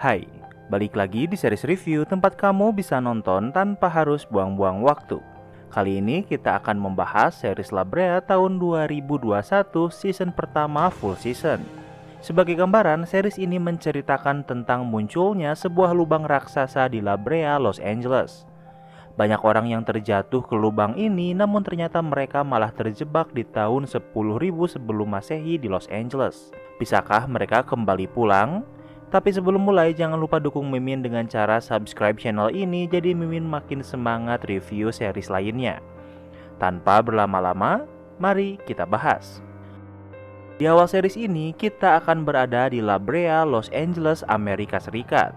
Hai, balik lagi di series review tempat kamu bisa nonton tanpa harus buang-buang waktu. Kali ini kita akan membahas series La Brea tahun 2021 season pertama full season. Sebagai gambaran, series ini menceritakan tentang munculnya sebuah lubang raksasa di La Brea, Los Angeles. Banyak orang yang terjatuh ke lubang ini, namun ternyata mereka malah terjebak di tahun 10.000 sebelum Masehi di Los Angeles. Bisakah mereka kembali pulang? Tapi sebelum mulai, jangan lupa dukung Mimin dengan cara subscribe channel ini, jadi Mimin makin semangat review series lainnya. Tanpa berlama-lama, mari kita bahas. Di awal series ini, kita akan berada di La Brea, Los Angeles, Amerika Serikat.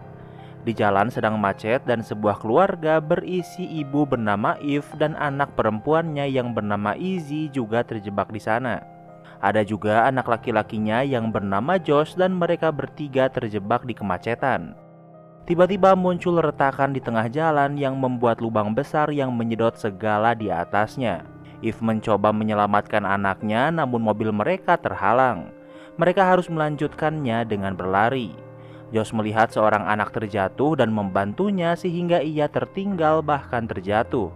Di jalan sedang macet dan sebuah keluarga berisi ibu bernama Eve dan anak perempuannya yang bernama Izzy juga terjebak di sana. Ada juga anak laki-lakinya yang bernama Josh dan mereka bertiga terjebak di kemacetan. Tiba-tiba muncul retakan di tengah jalan yang membuat lubang besar yang menyedot segala di atasnya. Eve mencoba menyelamatkan anaknya, namun mobil mereka terhalang. Mereka harus melanjutkannya dengan berlari. Josh melihat seorang anak terjatuh dan membantunya sehingga ia tertinggal bahkan terjatuh.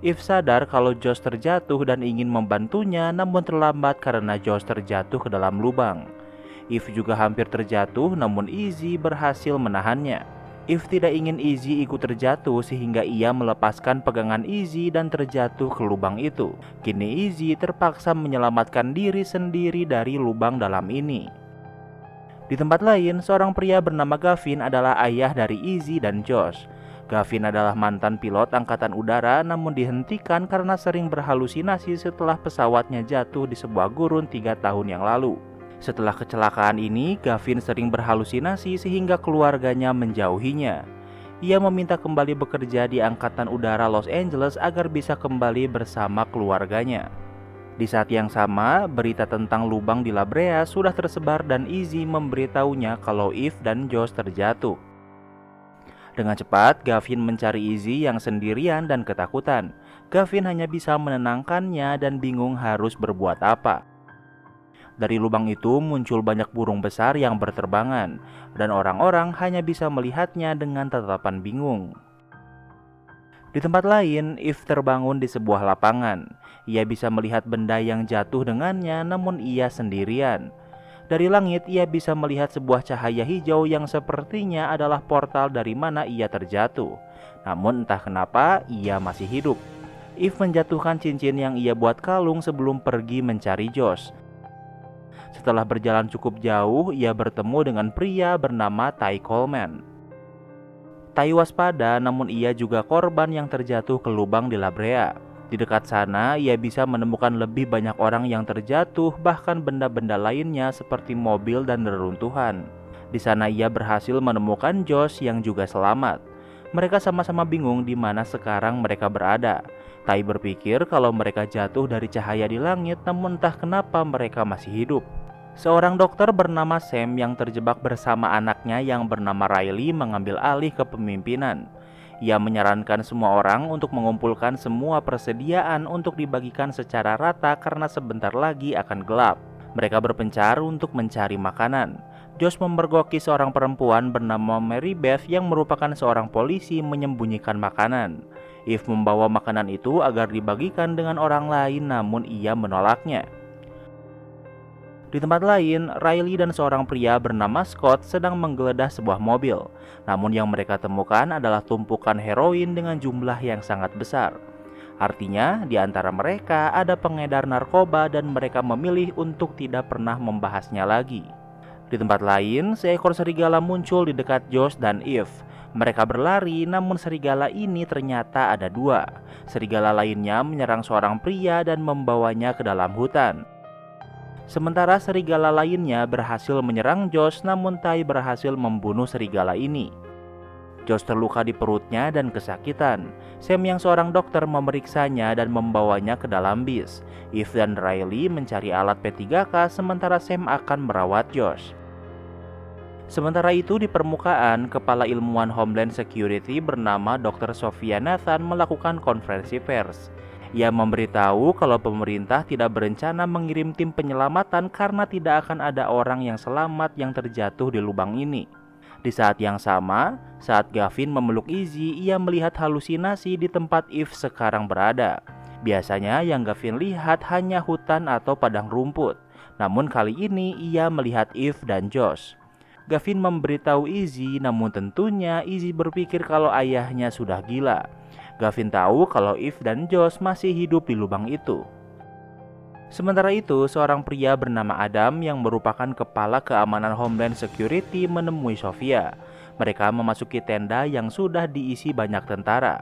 Eve sadar kalau Josh terjatuh dan ingin membantunya, namun terlambat karena Josh terjatuh ke dalam lubang. Eve juga hampir terjatuh, namun Izzy berhasil menahannya. Eve tidak ingin Izzy ikut terjatuh sehingga ia melepaskan pegangan Izzy dan terjatuh ke lubang itu. Kini Izzy terpaksa menyelamatkan diri sendiri dari lubang dalam ini. Di tempat lain, seorang pria bernama Gavin adalah ayah dari Izzy dan Josh. Gavin adalah mantan pilot angkatan udara, namun dihentikan karena sering berhalusinasi setelah pesawatnya jatuh di sebuah gurun 3 tahun yang lalu. Setelah kecelakaan ini, Gavin sering berhalusinasi sehingga keluarganya menjauhinya. Ia meminta kembali bekerja di angkatan udara Los Angeles agar bisa kembali bersama keluarganya. Di saat yang sama, berita tentang lubang di La Brea sudah tersebar dan Izzy memberitahunya kalau Eve dan Josh terjatuh. Dengan cepat, Gavin mencari Izzy yang sendirian dan ketakutan. Gavin hanya bisa menenangkannya dan bingung harus berbuat apa. Dari lubang itu muncul banyak burung besar yang berterbangan, dan orang-orang hanya bisa melihatnya dengan tatapan bingung. Di tempat lain, Eve terbangun di sebuah lapangan. Ia bisa melihat benda yang jatuh dengannya, namun ia sendirian. Dari langit, ia bisa melihat sebuah cahaya hijau yang sepertinya adalah portal dari mana ia terjatuh. Namun entah kenapa, ia masih hidup. Eve menjatuhkan cincin yang ia buat kalung sebelum pergi mencari Josh. Setelah berjalan cukup jauh, ia bertemu dengan pria bernama Ty Coleman. Ty waspada, namun ia juga korban yang terjatuh ke lubang di La Brea. Di dekat sana, ia bisa menemukan lebih banyak orang yang terjatuh, bahkan benda-benda lainnya seperti mobil dan reruntuhan. Di sana ia berhasil menemukan Josh yang juga selamat. Mereka sama-sama bingung di mana sekarang mereka berada. Tai berpikir kalau mereka jatuh dari cahaya di langit, namun entah kenapa mereka masih hidup. Seorang dokter bernama Sam yang terjebak bersama anaknya yang bernama Riley mengambil alih kepemimpinan. Ia menyarankan semua orang untuk mengumpulkan semua persediaan untuk dibagikan secara rata karena sebentar lagi akan gelap. Mereka berpencar untuk mencari makanan. Josh memergoki seorang perempuan bernama Mary Beth yang merupakan seorang polisi menyembunyikan makanan. Eve membawa makanan itu agar dibagikan dengan orang lain, namun ia menolaknya. Di tempat lain, Riley dan seorang pria bernama Scott sedang menggeledah sebuah mobil. Namun yang mereka temukan adalah tumpukan heroin dengan jumlah yang sangat besar. Artinya, di antara mereka ada pengedar narkoba dan mereka memilih untuk tidak pernah membahasnya lagi. Di tempat lain, seekor serigala muncul di dekat Josh dan Eve. Mereka berlari, namun serigala ini ternyata ada 2. Serigala lainnya menyerang seorang pria dan membawanya ke dalam hutan. Sementara serigala lainnya berhasil menyerang Josh, namun Ty berhasil membunuh serigala ini. Josh terluka di perutnya dan kesakitan. Sam yang seorang dokter memeriksanya dan membawanya ke dalam bis. Eve dan Riley mencari alat P3K sementara Sam akan merawat Josh. Sementara itu di permukaan, kepala ilmuwan Homeland Security bernama Dr. Sophia Nathan melakukan konferensi pers. Ia memberitahu kalau pemerintah tidak berencana mengirim tim penyelamatan karena tidak akan ada orang yang selamat yang terjatuh di lubang ini. Di saat yang sama, saat Gavin memeluk Izzy, ia melihat halusinasi di tempat Eve sekarang berada. Biasanya yang Gavin lihat hanya hutan atau padang rumput. Namun kali ini ia melihat Eve dan Josh. Gavin memberitahu Izzy, namun tentunya Izzy berpikir kalau ayahnya sudah gila. Gavin tahu kalau Eve dan Josh masih hidup di lubang itu. Sementara itu, seorang pria bernama Adam yang merupakan kepala keamanan Homeland Security menemui Sofia. Mereka memasuki tenda yang sudah diisi banyak tentara.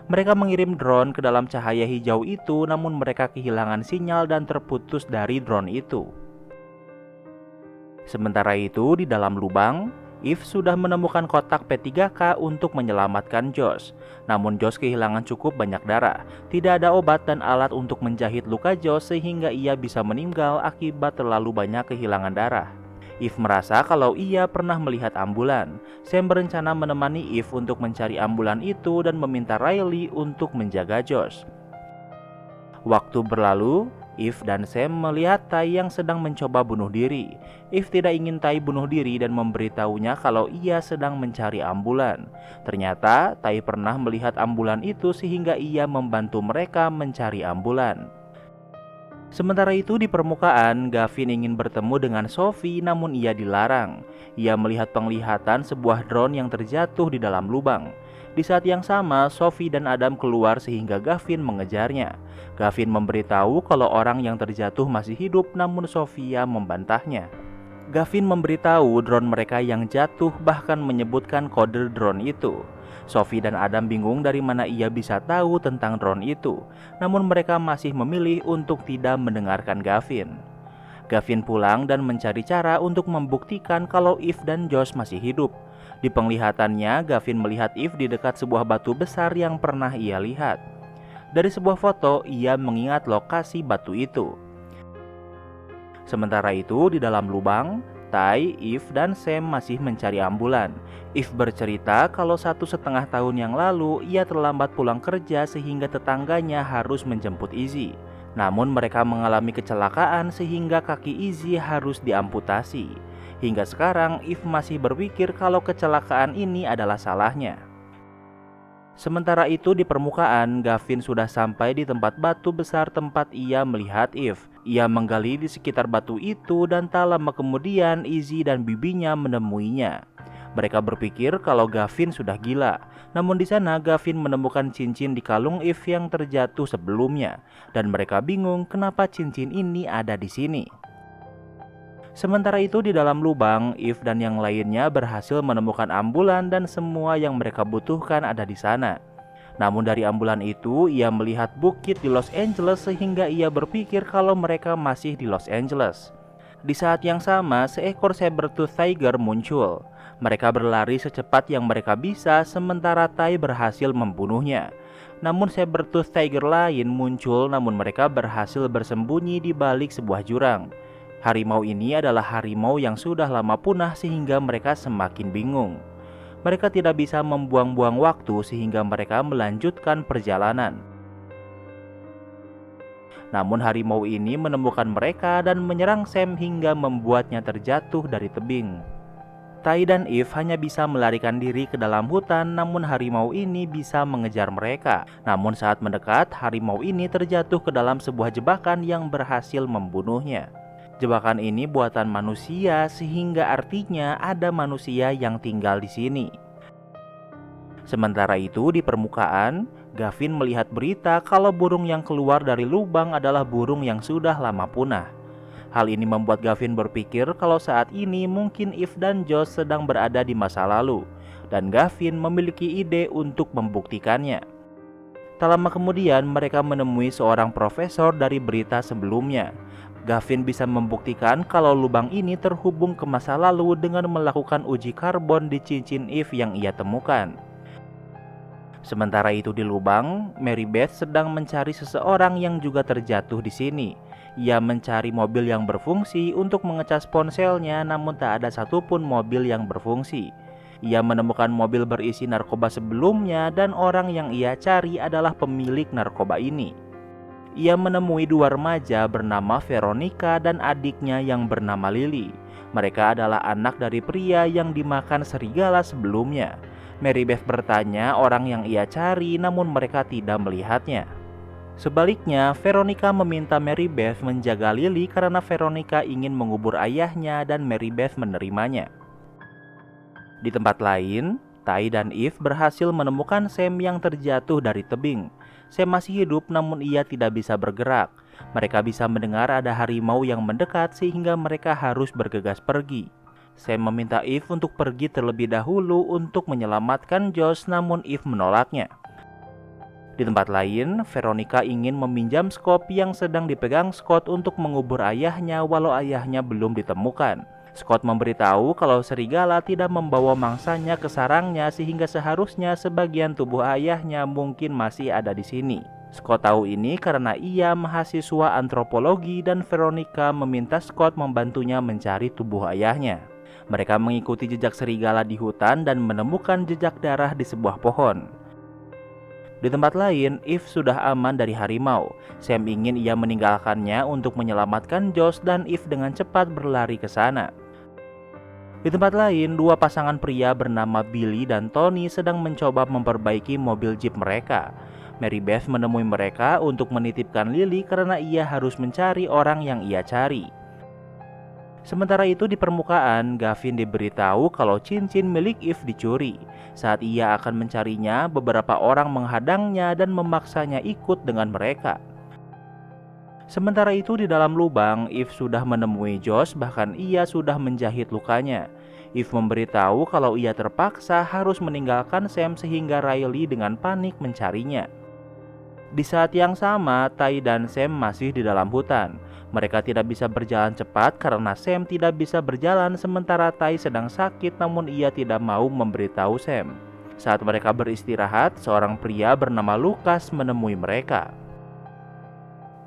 Mereka mengirim drone ke dalam cahaya hijau itu, namun mereka kehilangan sinyal dan terputus dari drone itu. Sementara itu, di dalam lubang, Eve sudah menemukan kotak P3K untuk menyelamatkan Josh. Namun Josh kehilangan cukup banyak darah. Tidak ada obat dan alat untuk menjahit luka Josh sehingga ia bisa meninggal akibat terlalu banyak kehilangan darah. Eve merasa kalau ia pernah melihat ambulan. Sam berencana menemani Eve untuk mencari ambulan itu dan meminta Riley untuk menjaga Josh. Waktu berlalu, Eve dan Sam melihat Tai yang sedang mencoba bunuh diri. Eve tidak ingin Tai bunuh diri dan memberitahunya kalau ia sedang mencari ambulan. Ternyata Tai pernah melihat ambulan itu sehingga ia membantu mereka mencari ambulan. Sementara itu di permukaan, Gavin ingin bertemu dengan Sophie namun ia dilarang. Ia melihat penglihatan sebuah drone yang terjatuh di dalam lubang. Di saat yang sama, Sophie dan Adam keluar sehingga Gavin mengejarnya. Gavin memberitahu kalau orang yang terjatuh masih hidup, namun Sophia membantahnya. Gavin memberitahu drone mereka yang jatuh, bahkan menyebutkan kode drone itu. Sophie dan Adam bingung dari mana ia bisa tahu tentang drone itu, namun mereka masih memilih untuk tidak mendengarkan Gavin. Gavin pulang dan mencari cara untuk membuktikan kalau Eve dan Josh masih hidup. Di penglihatannya, Gavin melihat Eve di dekat sebuah batu besar yang pernah ia lihat. Dari sebuah foto, ia mengingat lokasi batu itu. Sementara itu, di dalam lubang, Tai, Eve, dan Sam masih mencari ambulan. Eve bercerita kalau 1,5 tahun yang lalu, ia terlambat pulang kerja sehingga tetangganya harus menjemput Izzy. Namun mereka mengalami kecelakaan sehingga kaki Izzy harus diamputasi. Hingga sekarang, Eve masih berpikir kalau kecelakaan ini adalah salahnya. Sementara itu di permukaan, Gavin sudah sampai di tempat batu besar tempat ia melihat Eve. Ia menggali di sekitar batu itu dan tak lama kemudian Izzy dan bibinya menemuinya. Mereka berpikir kalau Gavin sudah gila. Namun di sana Gavin menemukan cincin di kalung Eve yang terjatuh sebelumnya. Dan mereka bingung kenapa cincin ini ada di sini. Sementara itu di dalam lubang, Eve dan yang lainnya berhasil menemukan ambulan dan semua yang mereka butuhkan ada di sana. Namun dari ambulan itu, ia melihat bukit di Los Angeles sehingga ia berpikir kalau mereka masih di Los Angeles. Di saat yang sama, seekor saber-tooth tiger muncul. Mereka berlari secepat yang mereka bisa sementara Tai berhasil membunuhnya. Namun saber-tooth tiger lain muncul namun mereka berhasil bersembunyi di balik sebuah jurang. Harimau ini adalah harimau yang sudah lama punah sehingga mereka semakin bingung. Mereka tidak bisa membuang-buang waktu sehingga mereka melanjutkan perjalanan. Namun harimau ini menemukan mereka dan menyerang Sam hingga membuatnya terjatuh dari tebing. Tai dan Eve hanya bisa melarikan diri ke dalam hutan, namun harimau ini bisa mengejar mereka. Namun saat mendekat, harimau ini terjatuh ke dalam sebuah jebakan yang berhasil membunuhnya. Jebakan ini buatan manusia sehingga artinya ada manusia yang tinggal di sini. Sementara itu di permukaan, Gavin melihat berita kalau burung yang keluar dari lubang adalah burung yang sudah lama punah. Hal ini membuat Gavin berpikir kalau saat ini mungkin Eve dan Josh sedang berada di masa lalu. Dan Gavin memiliki ide untuk membuktikannya. Tak lama kemudian mereka menemui seorang profesor dari berita sebelumnya. Gavin bisa membuktikan kalau lubang ini terhubung ke masa lalu dengan melakukan uji karbon di cincin Eve yang ia temukan. Sementara itu di lubang, Mary Beth sedang mencari seseorang yang juga terjatuh di sini. Ia mencari mobil yang berfungsi untuk mengecas ponselnya, namun tak ada satupun mobil yang berfungsi. Ia menemukan mobil berisi narkoba sebelumnya dan orang yang ia cari adalah pemilik narkoba ini. Ia menemui dua remaja bernama Veronica dan adiknya yang bernama Lily. Mereka adalah anak dari pria yang dimakan serigala sebelumnya. Mary Beth bertanya orang yang ia cari, namun mereka tidak melihatnya. Sebaliknya, Veronica meminta Mary Beth menjaga Lily karena Veronica ingin mengubur ayahnya dan Mary Beth menerimanya. Di tempat lain, Ty dan Eve berhasil menemukan Sam yang terjatuh dari tebing. Sam masih hidup namun ia tidak bisa bergerak. Mereka bisa mendengar ada harimau yang mendekat sehingga mereka harus bergegas pergi. Sam meminta Eve untuk pergi terlebih dahulu untuk menyelamatkan Josh, namun Eve menolaknya. Di tempat lain, Veronica ingin meminjam Scott yang sedang dipegang Scott untuk mengubur ayahnya walau ayahnya belum ditemukan. Scott memberitahu kalau serigala tidak membawa mangsanya ke sarangnya sehingga seharusnya sebagian tubuh ayahnya mungkin masih ada di sini. Scott tahu ini karena ia mahasiswa antropologi dan Veronica meminta Scott membantunya mencari tubuh ayahnya. Mereka mengikuti jejak serigala di hutan dan menemukan jejak darah di sebuah pohon. Di tempat lain, Eve sudah aman dari harimau. Sam ingin ia meninggalkannya untuk menyelamatkan Josh dan Eve dengan cepat berlari ke sana. Di tempat lain, dua pasangan pria bernama Billy dan Tony sedang mencoba memperbaiki mobil jeep mereka. Mary Beth menemui mereka untuk menitipkan Lily karena ia harus mencari orang yang ia cari. Sementara itu di permukaan, Gavin diberitahu kalau cincin milik Eve dicuri. Saat ia akan mencarinya, beberapa orang menghadangnya dan memaksanya ikut dengan mereka. Sementara itu di dalam lubang, Eve sudah menemui Josh, bahkan ia sudah menjahit lukanya. Eve memberitahu kalau ia terpaksa harus meninggalkan Sam sehingga Riley dengan panik mencarinya. Di saat yang sama, Ty dan Sam masih di dalam hutan. Mereka tidak bisa berjalan cepat karena Sam tidak bisa berjalan sementara Ty sedang sakit namun ia tidak mau memberitahu Sam. Saat mereka beristirahat, seorang pria bernama Lucas menemui mereka.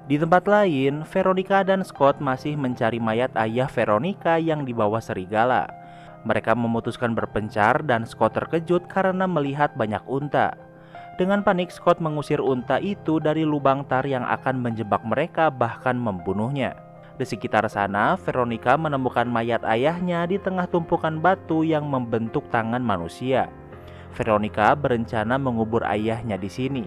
Di tempat lain, Veronica dan Scott masih mencari mayat ayah Veronica yang dibawa serigala. Mereka memutuskan berpencar dan Scott terkejut karena melihat banyak unta. Dengan panik, Scott mengusir unta itu dari lubang tar yang akan menjebak mereka bahkan membunuhnya. Di sekitar sana, Veronica menemukan mayat ayahnya di tengah tumpukan batu yang membentuk tangan manusia. Veronica berencana mengubur ayahnya di sini.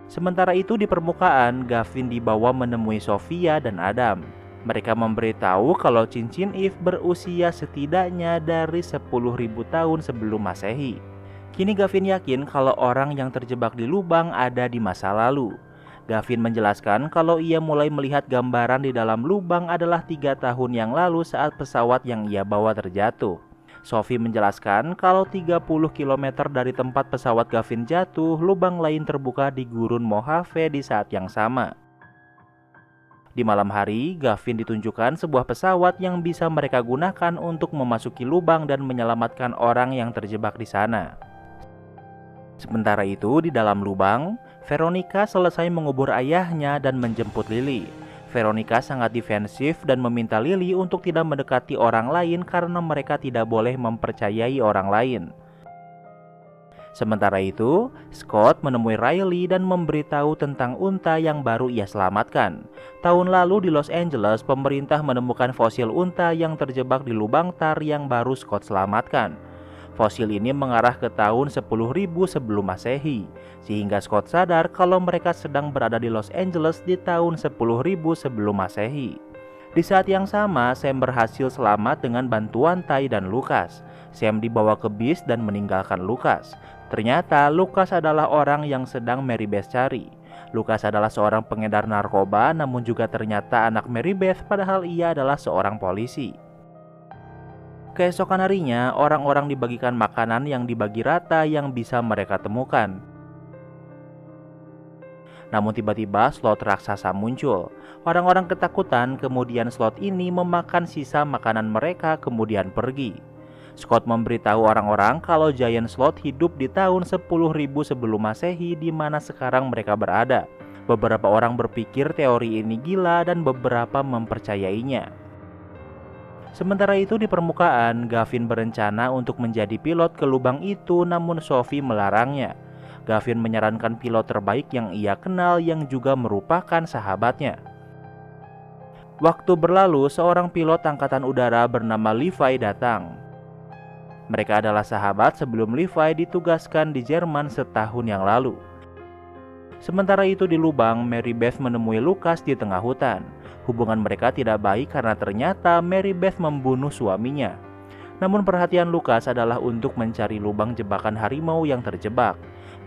Sementara itu di permukaan, Gavin dibawa menemui Sophia dan Adam. Mereka memberitahu kalau cincin Eve berusia setidaknya dari 10.000 tahun sebelum Masehi. Kini Gavin yakin kalau orang yang terjebak di lubang ada di masa lalu. Gavin menjelaskan kalau ia mulai melihat gambaran di dalam lubang adalah 3 tahun yang lalu saat pesawat yang ia bawa terjatuh. Sophie menjelaskan kalau 30 km dari tempat pesawat Gavin jatuh, lubang lain terbuka di gurun Mojave di saat yang sama. Di malam hari, Gavin ditunjukkan sebuah pesawat yang bisa mereka gunakan untuk memasuki lubang dan menyelamatkan orang yang terjebak di sana. Sementara itu, di dalam lubang, Veronica selesai mengubur ayahnya dan menjemput Lily. Veronica sangat defensif dan meminta Lily untuk tidak mendekati orang lain karena mereka tidak boleh mempercayai orang lain. Sementara itu, Scott menemui Riley dan memberitahu tentang unta yang baru ia selamatkan. Tahun lalu di Los Angeles, pemerintah menemukan fosil unta yang terjebak di lubang tar yang baru Scott selamatkan. Fosil ini mengarah ke tahun 10.000 sebelum Masehi, sehingga Scott sadar kalau mereka sedang berada di Los Angeles di tahun 10.000 sebelum Masehi. Di saat yang sama, Sam berhasil selamat dengan bantuan Ty dan Lucas. Sam dibawa ke bis dan meninggalkan Lucas. Ternyata Lucas adalah orang yang sedang Mary Beth cari. Lucas adalah seorang pengedar narkoba, namun juga ternyata anak Mary Beth padahal ia adalah seorang polisi. Keesokan harinya, orang-orang dibagikan makanan yang dibagi rata yang bisa mereka temukan. Namun tiba-tiba slot raksasa muncul. Orang-orang ketakutan, kemudian slot ini memakan sisa makanan mereka kemudian pergi. Scott memberitahu orang-orang kalau Giant Slot hidup di tahun 10.000 sebelum Masehi di mana sekarang mereka berada. Beberapa orang berpikir teori ini gila dan beberapa mempercayainya. Sementara itu di permukaan, Gavin berencana untuk menjadi pilot ke lubang itu namun Sophie melarangnya. Gavin menyarankan pilot terbaik yang ia kenal yang juga merupakan sahabatnya. Waktu berlalu, seorang pilot angkatan udara bernama Levi datang. Mereka adalah sahabat sebelum Levi ditugaskan di Jerman setahun yang lalu. Sementara itu di lubang, Mary Beth menemui Lucas di tengah hutan. Hubungan mereka tidak baik karena ternyata Mary Beth membunuh suaminya. Namun perhatian Lucas adalah untuk mencari lubang jebakan harimau yang terjebak.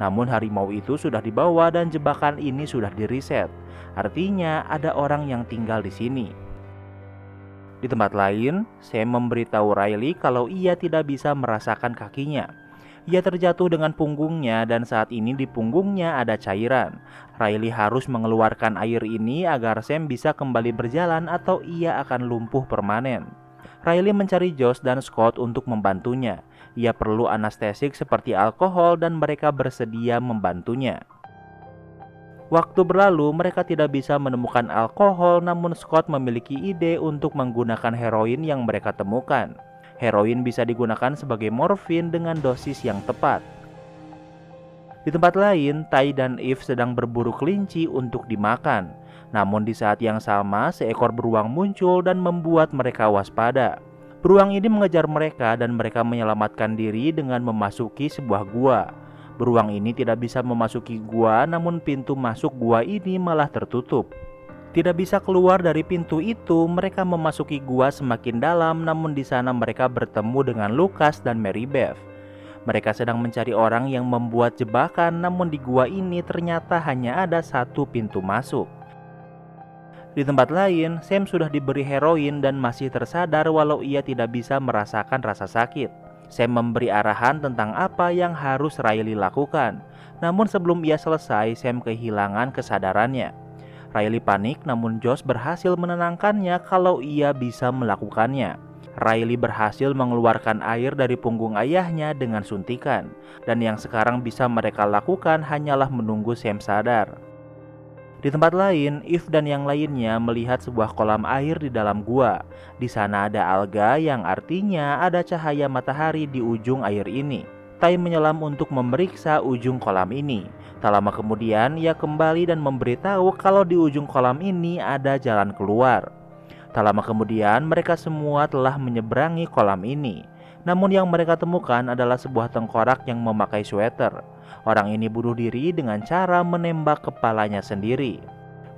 Namun harimau itu sudah dibawa dan jebakan ini sudah diriset. Artinya ada orang yang tinggal di sini. Di tempat lain, Sam memberitahu Riley kalau ia tidak bisa merasakan kakinya. Ia terjatuh dengan punggungnya dan saat ini di punggungnya ada cairan. Riley harus mengeluarkan air ini agar Sam bisa kembali berjalan atau ia akan lumpuh permanen. Riley mencari Josh dan Scott untuk membantunya. Ia perlu anestesik seperti alkohol dan mereka bersedia membantunya. Waktu berlalu, mereka tidak bisa menemukan alkohol, namun Scott memiliki ide untuk menggunakan heroin yang mereka temukan. Heroin bisa digunakan sebagai morfin dengan dosis yang tepat. Di tempat lain, Ty dan Eve sedang berburu kelinci untuk dimakan. Namun di saat yang sama, seekor beruang muncul dan membuat mereka waspada. Beruang ini mengejar mereka dan mereka menyelamatkan diri dengan memasuki sebuah gua. Beruang ini tidak bisa memasuki gua, namun pintu masuk gua ini malah tertutup. Tidak bisa keluar dari pintu itu, mereka memasuki gua semakin dalam, namun di sana mereka bertemu dengan Lucas dan Mary Beth. Mereka sedang mencari orang yang membuat jebakan, namun di gua ini ternyata hanya ada satu pintu masuk. Di tempat lain, Sam sudah diberi heroin dan masih tersadar walau ia tidak bisa merasakan rasa sakit. Sam memberi arahan tentang apa yang harus Riley lakukan. Namun sebelum ia selesai, Sam kehilangan kesadarannya. Riley panik, namun Josh berhasil menenangkannya kalau ia bisa melakukannya. Riley berhasil mengeluarkan air dari punggung ayahnya dengan suntikan, dan yang sekarang bisa mereka lakukan hanyalah menunggu Sam sadar. Di tempat lain, Eve dan yang lainnya melihat sebuah kolam air di dalam gua. Di sana ada alga yang artinya ada cahaya matahari di ujung air ini. Ty menyelam untuk memeriksa ujung kolam ini. Tak lama kemudian ia kembali dan memberitahu kalau di ujung kolam ini ada jalan keluar. Tak lama kemudian mereka semua telah menyeberangi kolam ini. Namun yang mereka temukan adalah sebuah tengkorak yang memakai sweater. Orang ini bunuh diri dengan cara menembak kepalanya sendiri.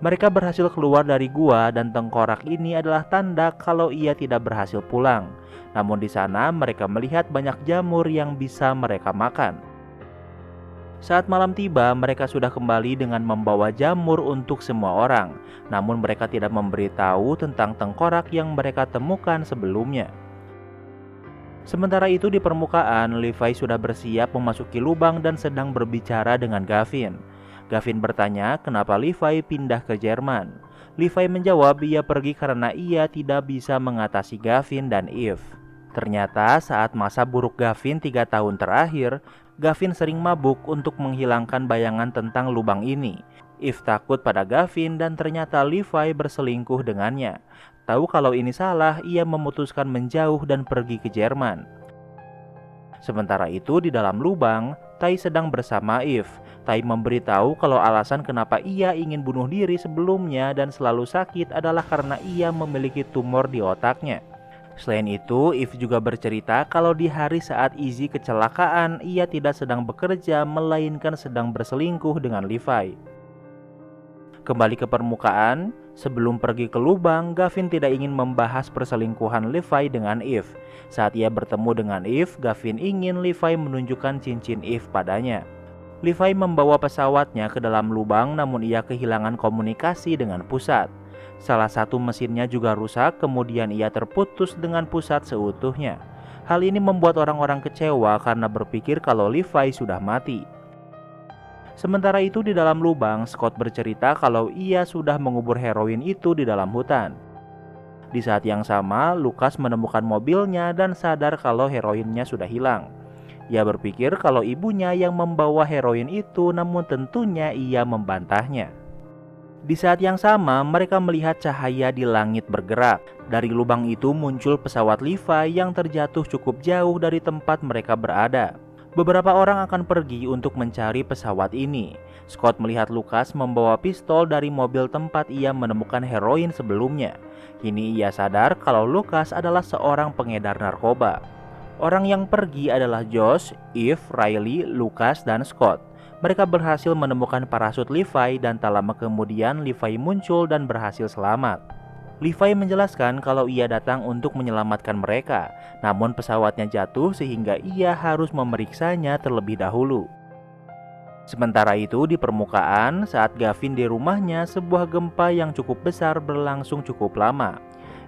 Mereka berhasil keluar dari gua dan tengkorak ini adalah tanda kalau ia tidak berhasil pulang. Namun di sana mereka melihat banyak jamur yang bisa mereka makan. Saat malam tiba, mereka sudah kembali dengan membawa jamur untuk semua orang. Namun mereka tidak memberitahu tentang tengkorak yang mereka temukan sebelumnya. Sementara itu di permukaan, Levi sudah bersiap memasuki lubang dan sedang berbicara dengan Gavin. Gavin bertanya kenapa Levi pindah ke Jerman. Levi menjawab ia pergi karena ia tidak bisa mengatasi Gavin dan Eve. Ternyata saat masa buruk Gavin 3 tahun terakhir, Gavin sering mabuk untuk menghilangkan bayangan tentang lubang ini. Eve takut pada Gavin dan ternyata Levi berselingkuh dengannya. Tahu kalau ini salah, ia memutuskan menjauh dan pergi ke Jerman. Sementara itu di dalam lubang, Ty sedang bersama Eve. Ty memberitahu kalau alasan kenapa ia ingin bunuh diri sebelumnya dan selalu sakit adalah karena ia memiliki tumor di otaknya. Selain itu, Eve juga bercerita kalau di hari saat Izzy kecelakaan, ia tidak sedang bekerja melainkan sedang berselingkuh dengan Levi. Kembali ke permukaan, sebelum pergi ke lubang, Gavin tidak ingin membahas perselingkuhan Levi dengan Eve. Saat ia bertemu dengan Eve, Gavin ingin Levi menunjukkan cincin Eve padanya. Levi membawa pesawatnya ke dalam lubang, namun ia kehilangan komunikasi dengan pusat. Salah satu mesinnya juga rusak, kemudian ia terputus dengan pusat seutuhnya. Hal ini membuat orang-orang kecewa karena berpikir kalau Levi sudah mati. Sementara itu di dalam lubang, Scott bercerita kalau ia sudah mengubur heroin itu di dalam hutan. Di saat yang sama, Lucas menemukan mobilnya dan sadar kalau heroinnya sudah hilang. Ia berpikir kalau ibunya yang membawa heroin itu, namun tentunya ia membantahnya. Di saat yang sama, mereka melihat cahaya di langit bergerak. Dari lubang itu muncul pesawat Levi yang terjatuh cukup jauh dari tempat mereka berada. Beberapa orang akan pergi untuk mencari pesawat ini. Scott melihat Lucas membawa pistol dari mobil tempat ia menemukan heroin sebelumnya. Kini ia sadar kalau Lucas adalah seorang pengedar narkoba. Orang yang pergi adalah Josh, Eve, Riley, Lucas, dan Scott. Mereka berhasil menemukan parasut Levi dan tak lama kemudian Levi muncul dan berhasil selamat. Levi menjelaskan kalau ia datang untuk menyelamatkan mereka, namun pesawatnya jatuh sehingga ia harus memeriksanya terlebih dahulu. Sementara itu di permukaan, saat Gavin di rumahnya, sebuah gempa yang cukup besar berlangsung cukup lama.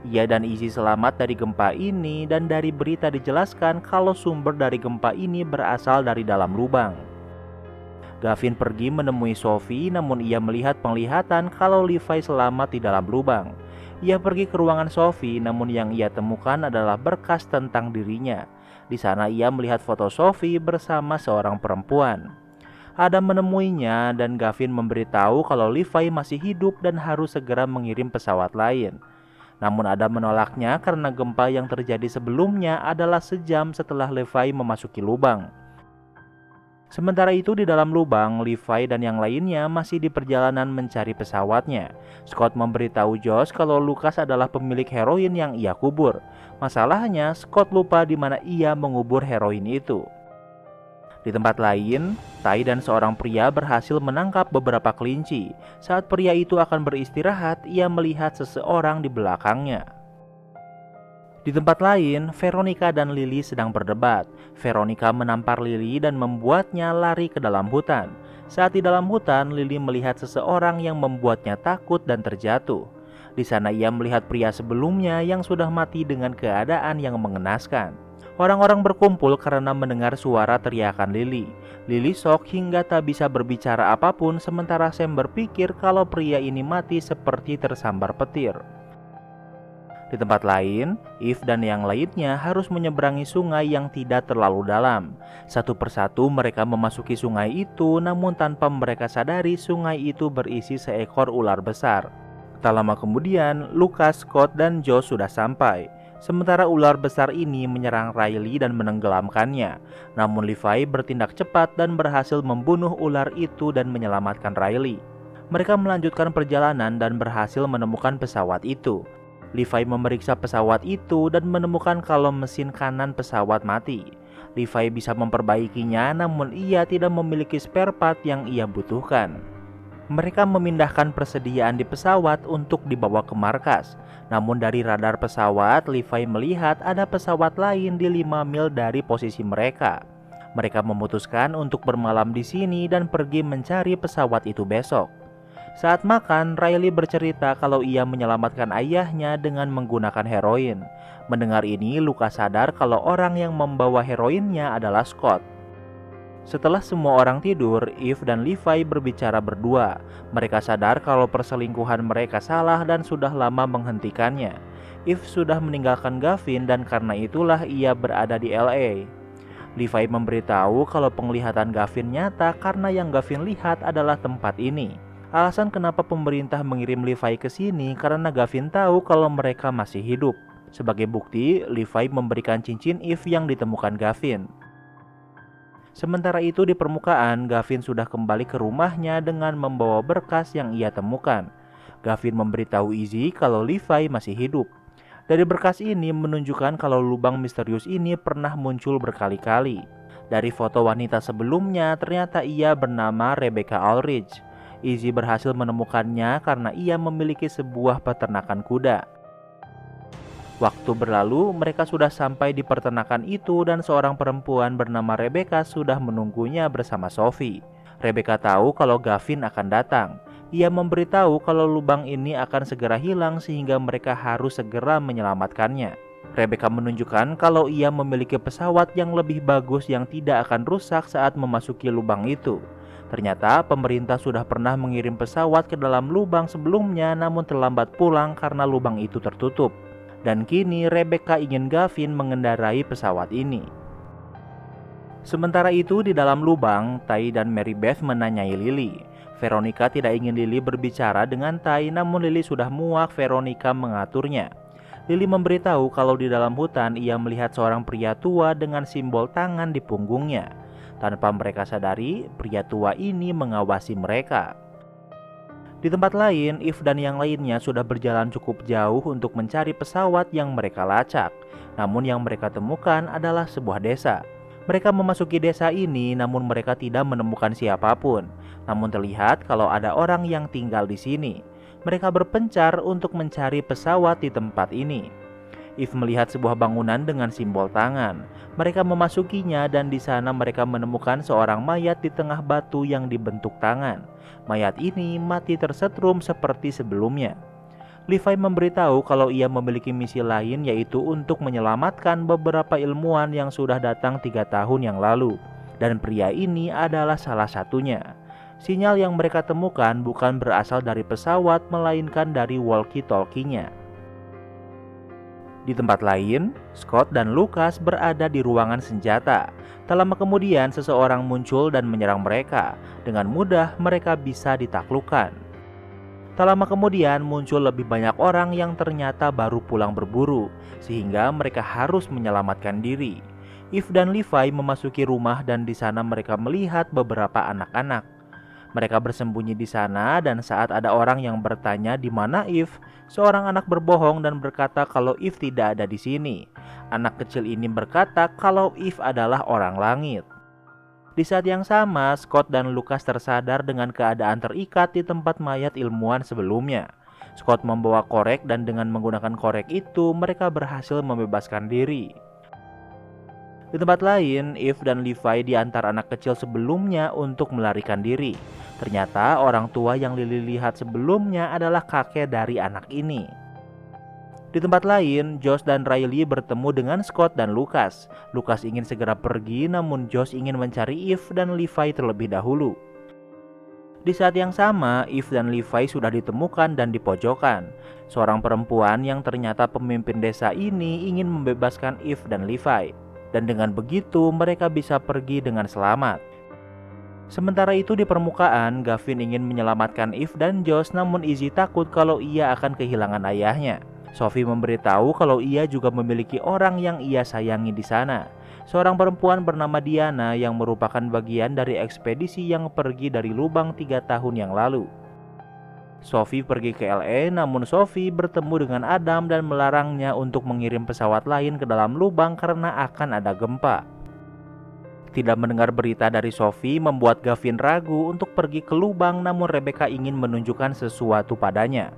Ia dan Izzy selamat dari gempa ini dan dari berita dijelaskan kalau sumber dari gempa ini berasal dari dalam lubang. Gavin pergi menemui Sophie namun ia melihat penglihatan kalau Levi selamat di dalam lubang. Ia pergi ke ruangan Sophie namun yang ia temukan adalah berkas tentang dirinya. Di sana ia melihat foto Sophie bersama seorang perempuan. Adam menemuinya dan Gavin memberitahu kalau Levi masih hidup dan harus segera mengirim pesawat lain. Namun Adam menolaknya karena gempa yang terjadi sebelumnya adalah sejam setelah Levi memasuki lubang. Sementara itu di dalam lubang, Levi dan yang lainnya masih di perjalanan mencari pesawatnya. Scott memberitahu Josh kalau Lucas adalah pemilik heroin yang ia kubur. Masalahnya, Scott lupa di mana ia mengubur heroin itu. Di tempat lain, Tai dan seorang pria berhasil menangkap beberapa kelinci. Saat pria itu akan beristirahat, ia melihat seseorang di belakangnya. Di tempat lain, Veronica dan Lily sedang berdebat. Veronica menampar Lily dan membuatnya lari ke dalam hutan. Saat di dalam hutan, Lily melihat seseorang yang membuatnya takut dan terjatuh. Di sana ia melihat pria sebelumnya yang sudah mati dengan keadaan yang mengenaskan. Orang-orang berkumpul karena mendengar suara teriakan Lily. Lily shock hingga tak bisa berbicara apapun sementara Sam berpikir kalau pria ini mati seperti tersambar petir. Di tempat lain, Eve dan yang lainnya harus menyeberangi sungai yang tidak terlalu dalam. Satu persatu mereka memasuki sungai itu, namun tanpa mereka sadari sungai itu berisi seekor ular besar. Tak lama kemudian, Lucas, Scott, dan Joe sudah sampai. Sementara ular besar ini menyerang Riley dan menenggelamkannya. Namun Levi bertindak cepat dan berhasil membunuh ular itu dan menyelamatkan Riley. Mereka melanjutkan perjalanan dan berhasil menemukan pesawat itu. Levi memeriksa pesawat itu dan menemukan kalau mesin kanan pesawat mati. Levi bisa memperbaikinya namun ia tidak memiliki spare part yang ia butuhkan. Mereka memindahkan persediaan di pesawat untuk dibawa ke markas. Namun dari radar pesawat, Levi melihat ada pesawat lain di 5 mil dari posisi mereka. Mereka memutuskan untuk bermalam di sini dan pergi mencari pesawat itu besok. Saat makan, Riley bercerita kalau ia menyelamatkan ayahnya dengan menggunakan heroin. Mendengar ini, Lucas sadar kalau orang yang membawa heroinnya adalah Scott. Setelah semua orang tidur, Eve dan Levi berbicara berdua. Mereka sadar kalau perselingkuhan mereka salah dan sudah lama menghentikannya. Eve sudah meninggalkan Gavin dan karena itulah ia berada di LA. Levi memberitahu kalau penglihatan Gavin nyata karena yang Gavin lihat adalah tempat ini. Alasan kenapa pemerintah mengirim Levi ke sini karena Gavin tahu kalau mereka masih hidup. Sebagai bukti, Levi memberikan cincin Eve yang ditemukan Gavin. Sementara itu di permukaan, Gavin sudah kembali ke rumahnya dengan membawa berkas yang ia temukan. Gavin memberitahu Izzy kalau Levi masih hidup. Dari berkas ini menunjukkan kalau lubang misterius ini pernah muncul berkali-kali. Dari foto wanita sebelumnya, ternyata ia bernama Rebecca Aldridge. Izzy berhasil menemukannya karena ia memiliki sebuah peternakan kuda. Waktu berlalu, mereka sudah sampai di peternakan itu dan seorang perempuan bernama Rebecca sudah menunggunya bersama Sophie. Rebecca tahu kalau Gavin akan datang. Ia memberitahu kalau lubang ini akan segera hilang sehingga mereka harus segera menyelamatkannya. Rebecca menunjukkan kalau ia memiliki pesawat yang lebih bagus yang tidak akan rusak saat memasuki lubang itu. Ternyata pemerintah sudah pernah mengirim pesawat ke dalam lubang sebelumnya namun terlambat pulang karena lubang itu tertutup. Dan kini Rebecca ingin Gavin mengendarai pesawat ini. Sementara itu di dalam lubang, Tai dan Mary Beth menanyai Lily. Veronica tidak ingin Lily berbicara dengan Tai namun Lily sudah muak Veronica mengaturnya. Lily memberitahu kalau di dalam hutan ia melihat seorang pria tua dengan simbol tangan di punggungnya. Tanpa mereka sadari, pria tua ini mengawasi mereka. Di tempat lain, Eve dan yang lainnya sudah berjalan cukup jauh untuk mencari pesawat yang mereka lacak. Namun yang mereka temukan adalah sebuah desa. Mereka memasuki desa ini namun mereka tidak menemukan siapapun. Namun terlihat kalau ada orang yang tinggal di sini. Mereka berpencar untuk mencari pesawat di tempat ini. Eve melihat sebuah bangunan dengan simbol tangan. Mereka memasukinya dan di sana mereka menemukan seorang mayat di tengah batu yang dibentuk tangan. Mayat ini mati tersetrum seperti sebelumnya. Levi memberitahu kalau ia memiliki misi lain, yaitu untuk menyelamatkan beberapa ilmuwan yang sudah datang 3 tahun yang lalu. Dan pria ini adalah salah satunya. Sinyal yang mereka temukan bukan berasal dari pesawat melainkan dari walkie-talkie-nya. Di tempat lain, Scott dan Lucas berada di ruangan senjata. Tak lama kemudian seseorang muncul dan menyerang mereka. Dengan mudah mereka bisa ditaklukkan. Tak lama kemudian muncul lebih banyak orang yang ternyata baru pulang berburu, sehingga mereka harus menyelamatkan diri. Eve dan Levi memasuki rumah dan di sana mereka melihat beberapa anak-anak. Mereka bersembunyi di sana dan saat ada orang yang bertanya di mana Eve, seorang anak berbohong dan berkata kalau Eve tidak ada di sini. Anak kecil ini berkata kalau Eve adalah orang langit. Di saat yang sama, Scott dan Lucas tersadar dengan keadaan terikat di tempat mayat ilmuwan sebelumnya. Scott membawa korek dan dengan menggunakan korek itu mereka berhasil membebaskan diri. Di tempat lain, Eve dan Levi diantar anak kecil sebelumnya untuk melarikan diri. Ternyata orang tua yang Lily lihat sebelumnya adalah kakek dari anak ini. Di tempat lain, Josh dan Riley bertemu dengan Scott dan Lucas. Lucas ingin segera pergi, namun Josh ingin mencari Eve dan Levi terlebih dahulu. Di saat yang sama, Eve dan Levi sudah ditemukan dan dipojokkan. Seorang perempuan yang ternyata pemimpin desa ini ingin membebaskan Eve dan Levi. Dan dengan begitu mereka bisa pergi dengan selamat. Sementara itu di permukaan, Gavin ingin menyelamatkan Eve dan Josh, namun Izzy takut kalau ia akan kehilangan ayahnya. Sophie memberitahu kalau ia juga memiliki orang yang ia sayangi di sana. Seorang perempuan bernama Diana yang merupakan bagian dari ekspedisi yang pergi dari lubang 3 tahun yang lalu. Sophie pergi ke LA, namun Sophie bertemu dengan Adam dan melarangnya untuk mengirim pesawat lain ke dalam lubang karena akan ada gempa. Tidak mendengar berita dari Sophie membuat Gavin ragu untuk pergi ke lubang, namun Rebecca ingin menunjukkan sesuatu padanya.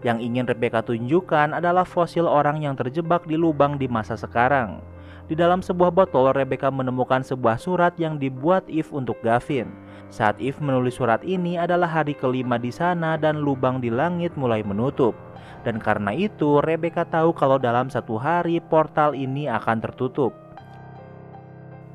Yang ingin Rebecca tunjukkan adalah fosil orang yang terjebak di lubang di masa sekarang. Di dalam sebuah botol, Rebecca menemukan sebuah surat yang dibuat Eve untuk Gavin. Saat Eve menulis surat ini adalah hari kelima di sana dan lubang di langit mulai menutup. Dan karena itu, Rebecca tahu kalau dalam 1 hari portal ini akan tertutup.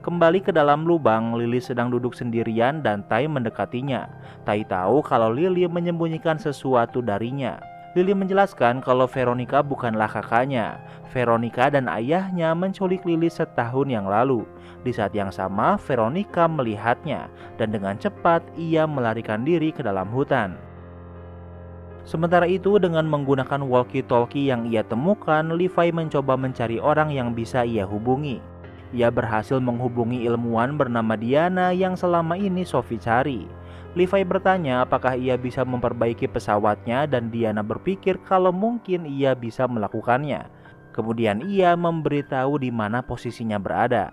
Kembali ke dalam lubang, Lily sedang duduk sendirian dan Tai mendekatinya. Tai tahu kalau Lily menyembunyikan sesuatu darinya. Lily menjelaskan kalau Veronica bukanlah kakaknya. Veronica dan ayahnya menculik Lily setahun yang lalu. Di saat yang sama, Veronica melihatnya dan dengan cepat ia melarikan diri ke dalam hutan. Sementara itu, dengan menggunakan walkie-talkie yang ia temukan, Levi mencoba mencari orang yang bisa ia hubungi. Ia berhasil menghubungi ilmuwan bernama Diana yang selama ini Sophie cari. Levi bertanya apakah ia bisa memperbaiki pesawatnya dan Diana berpikir kalau mungkin ia bisa melakukannya. Kemudian ia memberitahu di mana posisinya berada.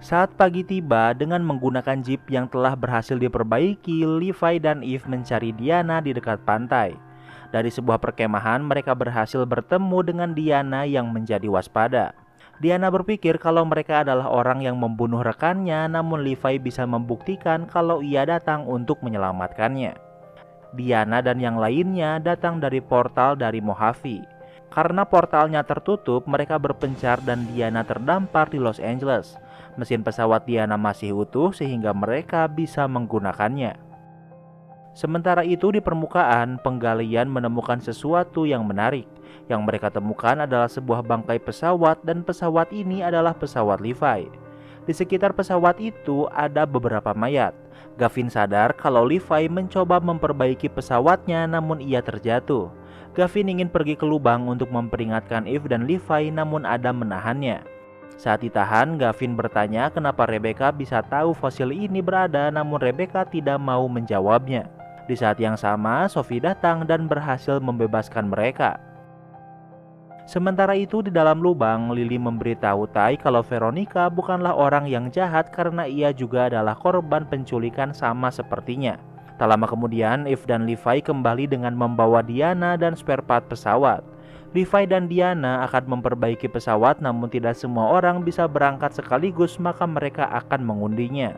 Saat pagi tiba, dengan menggunakan jeep yang telah berhasil diperbaiki, Levi dan Eve mencari Diana di dekat pantai. Dari sebuah perkemahan, mereka berhasil bertemu dengan Diana yang menjadi waspada. Diana berpikir kalau mereka adalah orang yang membunuh rekannya, namun Levi bisa membuktikan kalau ia datang untuk menyelamatkannya. Diana dan yang lainnya datang dari portal dari Mojave. Karena portalnya tertutup, mereka berpencar dan Diana terdampar di Los Angeles. Mesin pesawat Diana masih utuh sehingga mereka bisa menggunakannya. Sementara itu di permukaan, penggalian menemukan sesuatu yang menarik. Yang mereka temukan adalah sebuah bangkai pesawat dan pesawat ini adalah pesawat Levi. Di sekitar pesawat itu ada beberapa mayat. Gavin sadar kalau Levi mencoba memperbaiki pesawatnya namun ia terjatuh. Gavin ingin pergi ke lubang untuk memperingatkan Eve dan Levi namun Adam menahannya. Saat ditahan, Gavin bertanya kenapa Rebecca bisa tahu fosil ini berada, namun Rebecca tidak mau menjawabnya. Di saat yang sama, Sophie datang dan berhasil membebaskan mereka. Sementara itu di dalam lubang, Lily memberitahu Ty kalau Veronica bukanlah orang yang jahat karena ia juga adalah korban penculikan sama sepertinya. Tak lama kemudian, Eve dan Levi kembali dengan membawa Diana dan spare part pesawat. Levi dan Diana akan memperbaiki pesawat, namun tidak semua orang bisa berangkat sekaligus, maka mereka akan mengundinya.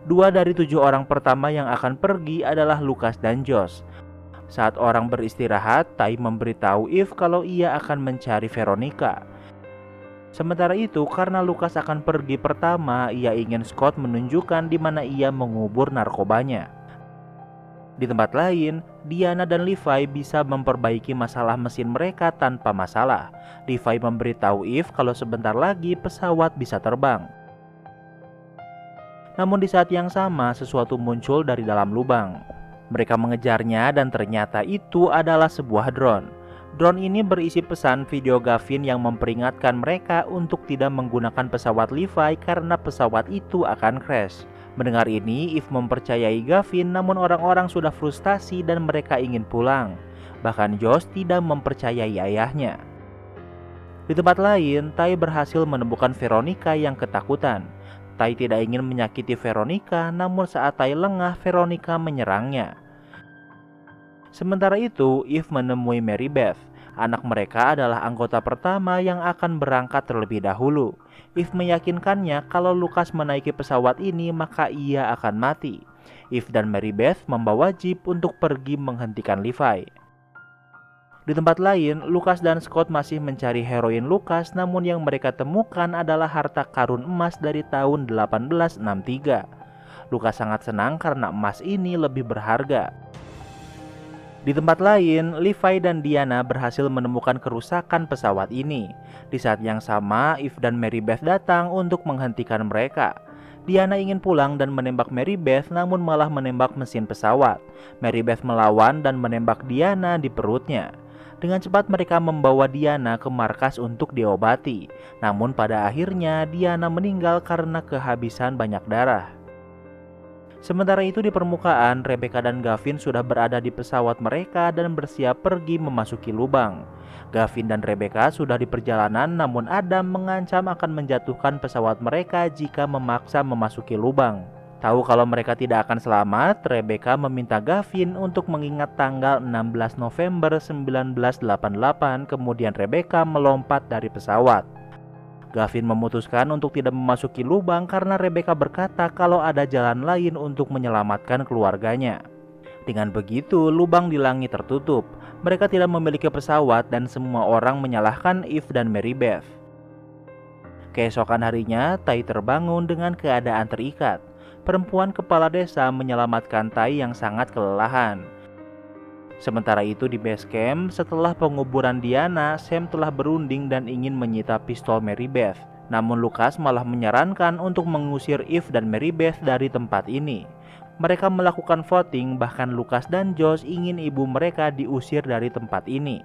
2 dari 7 orang pertama yang akan pergi adalah Lucas dan Josh. Saat orang beristirahat, Ty memberitahu Eve kalau ia akan mencari Veronica. Sementara itu, karena Lucas akan pergi pertama, ia ingin Scott menunjukkan di mana ia mengubur narkobanya. Di tempat lain, Diana dan Levi bisa memperbaiki masalah mesin mereka tanpa masalah. Levi memberitahu Eve kalau sebentar lagi pesawat bisa terbang. Namun di saat yang sama, sesuatu muncul dari dalam lubang. Mereka mengejarnya dan ternyata itu adalah sebuah drone. Drone ini berisi pesan video Gavin yang memperingatkan mereka untuk tidak menggunakan pesawat Levi karena pesawat itu akan crash. Mendengar ini, Eve mempercayai Gavin, namun orang-orang sudah frustasi dan mereka ingin pulang. Bahkan Josh tidak mempercayai ayahnya. Di tempat lain, Ty berhasil menemukan Veronica yang ketakutan. Ty tidak ingin menyakiti Veronica, namun saat Ty lengah, Veronica menyerangnya. Sementara itu, Eve menemui Mary Beth. Anak mereka adalah anggota pertama yang akan berangkat terlebih dahulu. Eve meyakinkannya kalau Lucas menaiki pesawat ini maka ia akan mati. Eve dan Mary Beth membawa jeep untuk pergi menghentikan Levi. Di tempat lain, Lucas dan Scott masih mencari heroin Lucas, namun yang mereka temukan adalah harta karun emas dari tahun 1863. Lucas sangat senang karena emas ini lebih berharga. Di tempat lain, Levi dan Diana berhasil menemukan kerusakan pesawat ini. Di saat yang sama, Eve dan Mary Beth datang untuk menghentikan mereka. Diana ingin pulang dan menembak Mary Beth, namun malah menembak mesin pesawat. Mary Beth melawan dan menembak Diana di perutnya. Dengan cepat mereka membawa Diana ke markas untuk diobati. Namun pada akhirnya Diana meninggal karena kehabisan banyak darah. Sementara itu di permukaan, Rebecca dan Gavin sudah berada di pesawat mereka dan bersiap pergi memasuki lubang. Gavin dan Rebecca sudah di perjalanan, namun Adam mengancam akan menjatuhkan pesawat mereka jika memaksa memasuki lubang. Tahu kalau mereka tidak akan selamat, Rebecca meminta Gavin untuk mengingat tanggal 16 November 1988, kemudian Rebecca melompat dari pesawat. Gavin memutuskan untuk tidak memasuki lubang karena Rebecca berkata kalau ada jalan lain untuk menyelamatkan keluarganya. Dengan begitu, lubang di langit tertutup. Mereka tidak memiliki pesawat dan semua orang menyalahkan Eve dan Mary Beth. Keesokan harinya, Ty terbangun dengan keadaan terikat. Perempuan kepala desa menyelamatkan Ty yang sangat kelelahan. Sementara itu di base camp, setelah penguburan Diana, Sam telah berunding dan ingin menyita pistol Mary Beth. Namun Lucas malah menyarankan untuk mengusir Eve dan Mary Beth dari tempat ini. Mereka melakukan voting, bahkan Lucas dan Josh ingin ibu mereka diusir dari tempat ini.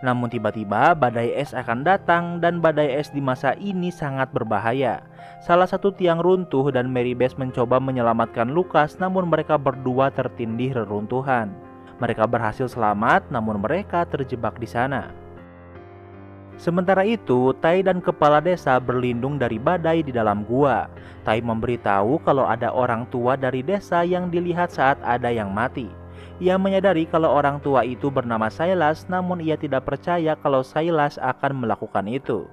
Namun tiba-tiba badai es akan datang dan badai es di masa ini sangat berbahaya. Salah satu tiang runtuh dan Mary Beth mencoba menyelamatkan Lucas, namun mereka berdua tertindih reruntuhan. Mereka berhasil selamat, namun mereka terjebak di sana. Sementara itu, Ty dan kepala desa berlindung dari badai di dalam gua. Ty memberitahu kalau ada orang tua dari desa yang dilihat saat ada yang mati. Ia menyadari kalau orang tua itu bernama Silas, namun ia tidak percaya kalau Silas akan melakukan itu.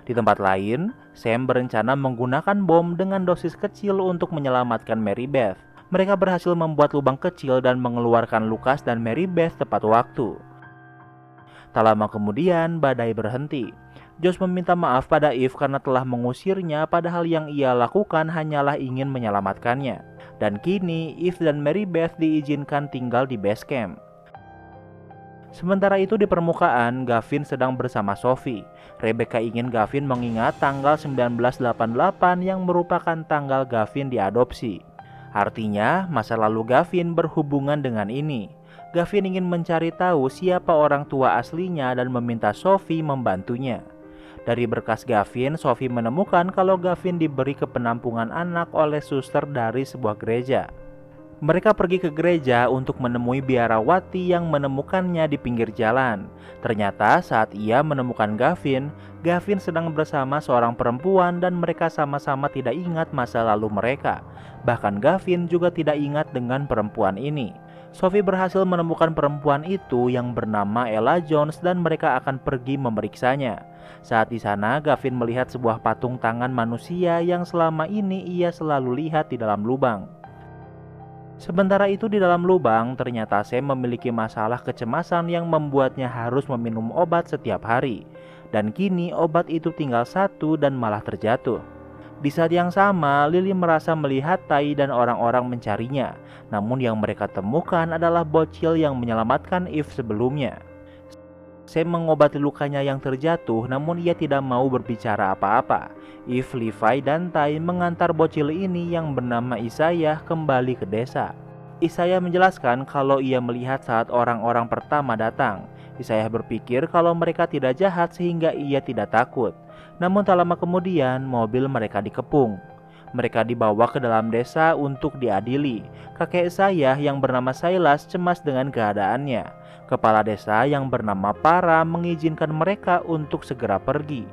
Di tempat lain, Sam berencana menggunakan bom dengan dosis kecil untuk menyelamatkan Mary Beth. Mereka berhasil membuat lubang kecil dan mengeluarkan Lucas dan Mary Beth tepat waktu. Tak lama kemudian, badai berhenti. Josh meminta maaf pada Eve karena telah mengusirnya, padahal yang ia lakukan hanyalah ingin menyelamatkannya. Dan kini, Eve dan Mary Beth diizinkan tinggal di base camp. Sementara itu di permukaan, Gavin sedang bersama Sophie. Rebecca ingin Gavin mengingat tanggal 1988 yang merupakan tanggal Gavin diadopsi. Artinya, masa lalu Gavin berhubungan dengan ini. Gavin ingin mencari tahu siapa orang tua aslinya dan meminta Sophie membantunya. Dari berkas Gavin, Sophie menemukan kalau Gavin diberi ke penampungan anak oleh suster dari sebuah gereja. Mereka pergi ke gereja untuk menemui biarawati yang menemukannya di pinggir jalan. Ternyata saat ia menemukan Gavin, Gavin sedang bersama seorang perempuan dan mereka sama-sama tidak ingat masa lalu mereka. Bahkan Gavin juga tidak ingat dengan perempuan ini. Sophie berhasil menemukan perempuan itu yang bernama Ella Jones dan mereka akan pergi memeriksanya. Saat di sana, Gavin melihat sebuah patung tangan manusia yang selama ini ia selalu lihat di dalam lubang. Sementara itu di dalam lubang, ternyata Sam memiliki masalah kecemasan yang membuatnya harus meminum obat setiap hari. Dan kini obat itu tinggal satu dan malah terjatuh. Di saat yang sama, Lily merasa melihat Tai dan orang-orang mencarinya. Namun yang mereka temukan adalah bocil yang menyelamatkan Eve sebelumnya. Sam mengobati lukanya yang terjatuh, namun ia tidak mau berbicara apa-apa. Eve, Levi, dan Tai mengantar bocil ini yang bernama Isaiah kembali ke desa. Isaiah menjelaskan kalau ia melihat saat orang-orang pertama datang. Isaiah berpikir kalau mereka tidak jahat sehingga ia tidak takut. Namun tak lama kemudian, mobil mereka dikepung. Mereka dibawa ke dalam desa untuk diadili. Kakek Isaiah yang bernama Silas cemas dengan keadaannya. Kepala desa yang bernama Para mengizinkan mereka untuk segera pergi.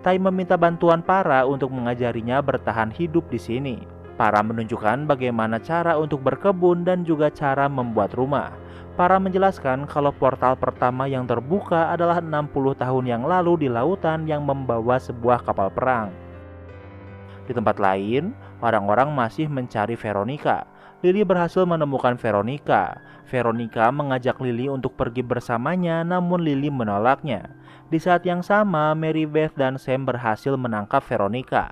Tai meminta bantuan Para untuk mengajarinya bertahan hidup di sini. Para menunjukkan bagaimana cara untuk berkebun dan juga cara membuat rumah. Para menjelaskan kalau portal pertama yang terbuka adalah 60 tahun yang lalu di lautan yang membawa sebuah kapal perang. Di tempat lain, orang-orang masih mencari Veronica. Lily berhasil menemukan Veronica. Veronica mengajak Lily untuk pergi bersamanya, namun Lily menolaknya. Di saat yang sama, Mary Beth dan Sam berhasil menangkap Veronica.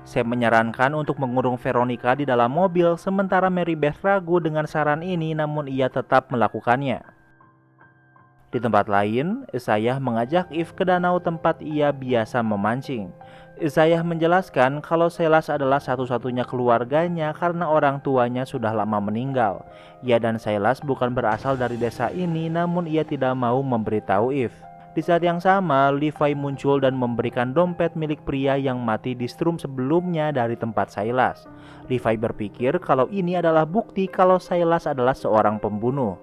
Sam menyarankan untuk mengurung Veronica di dalam mobil, sementara Mary Beth ragu dengan saran ini, namun ia tetap melakukannya. Di tempat lain, Isaiah mengajak Eve ke danau tempat ia biasa memancing. Isaiah menjelaskan kalau Silas adalah satu-satunya keluarganya karena orang tuanya sudah lama meninggal. Ia dan Silas bukan berasal dari desa ini, namun ia tidak mau memberitahu Eve. Di saat yang sama, Levi muncul dan memberikan dompet milik pria yang mati di strum sebelumnya dari tempat Silas. Levi berpikir kalau ini adalah bukti kalau Silas adalah seorang pembunuh.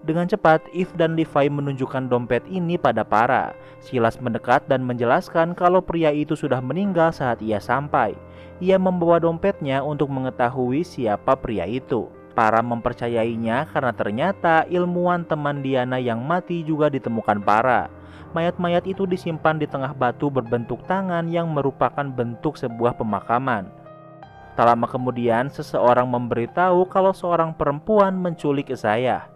Dengan cepat, Eve dan Levi menunjukkan dompet ini pada Para. Silas mendekat dan menjelaskan kalau pria itu sudah meninggal saat ia sampai. Ia membawa dompetnya untuk mengetahui siapa pria itu. Para mempercayainya karena ternyata ilmuwan teman Diana yang mati juga ditemukan Para. Mayat-mayat itu disimpan di tengah batu berbentuk tangan yang merupakan bentuk sebuah pemakaman. Tak lama kemudian, seseorang memberitahu kalau seorang perempuan menculik Isaiah.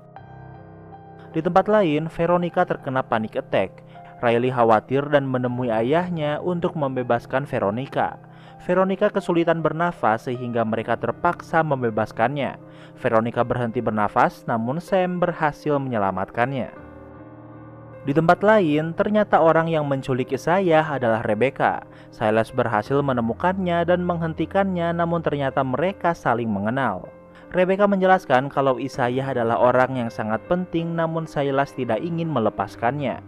Di tempat lain, Veronica terkena panic attack. Riley khawatir dan menemui ayahnya untuk membebaskan Veronica. Veronica kesulitan bernafas sehingga mereka terpaksa membebaskannya. Veronica berhenti bernafas, namun Sam berhasil menyelamatkannya. Di tempat lain, ternyata orang yang menculik Isaiah adalah Rebecca. Silas berhasil menemukannya dan menghentikannya, namun ternyata mereka saling mengenal. Rebecca menjelaskan kalau Isaiah adalah orang yang sangat penting, namun Silas tidak ingin melepaskannya.